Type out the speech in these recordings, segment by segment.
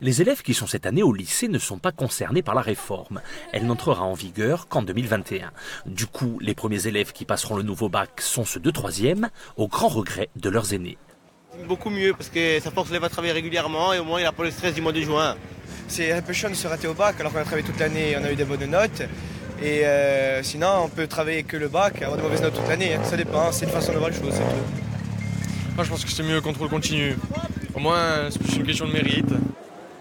Les élèves qui sont cette année au lycée ne sont pas concernés par la réforme. Elle n'entrera en vigueur qu'en 2021. Du coup, les premiers élèves qui passeront le nouveau bac sont ceux de 3e, au grand regret de leurs aînés. Beaucoup mieux parce que ça force les élèves à travailler régulièrement et au moins il n'y a pas le stress du mois de juin. C'est un peu chiant de se rater au bac alors qu'on a travaillé toute l'année et on a eu des bonnes notes. Et sinon on peut travailler que le bac et avoir de mauvaises notes toute l'année. Ça dépend, c'est une façon de voir les choses, c'est tout. Moi je pense que c'est mieux le contrôle continu. Au moins c'est plus une question de mérite.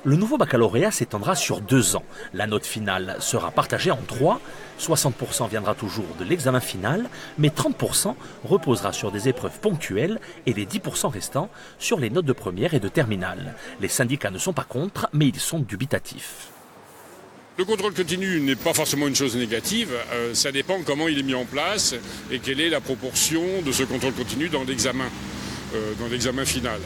Le nouveau baccalauréat s'étendra sur 2 ans. La note finale sera partagée en 3. 60% viendra toujours de l'examen final, mais 30% reposera sur des épreuves ponctuelles et les 10% restants sur les notes de première et de terminale. Les syndicats ne sont pas contre, mais ils sont dubitatifs. Le contrôle continu n'est pas forcément une chose négative, ça dépend comment il est mis en place et quelle est la proportion de ce contrôle continu dans l'examen final.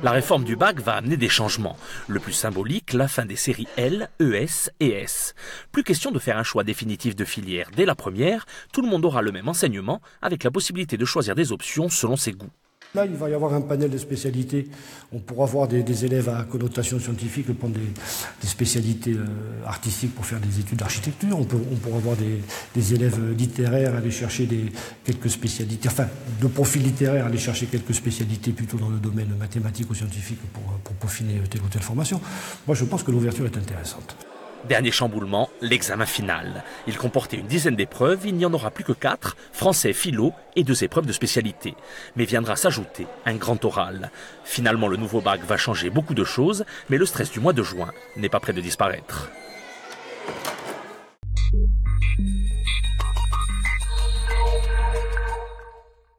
La réforme du bac va amener des changements. Le plus symbolique, la fin des séries L, ES et S. Plus question de faire un choix définitif de filière dès la première, tout le monde aura le même enseignement avec la possibilité de choisir des options selon ses goûts. Là, il va y avoir un panel de spécialités. On pourra voir des élèves à connotation scientifique prendre des spécialités artistiques pour faire des études d'architecture. On pourra voir des élèves littéraires aller chercher quelques spécialités, enfin, de profil littéraire, aller chercher quelques spécialités plutôt dans le domaine mathématique ou scientifique pour peaufiner telle ou telle formation. Moi, je pense que l'ouverture est intéressante. Dernier chamboulement, l'examen final. Il comportait une dizaine d'épreuves, il n'y en aura plus que 4, français, philo et 2 épreuves de spécialité. Mais viendra s'ajouter un grand oral. Finalement, le nouveau bac va changer beaucoup de choses, mais le stress du mois de juin n'est pas près de disparaître.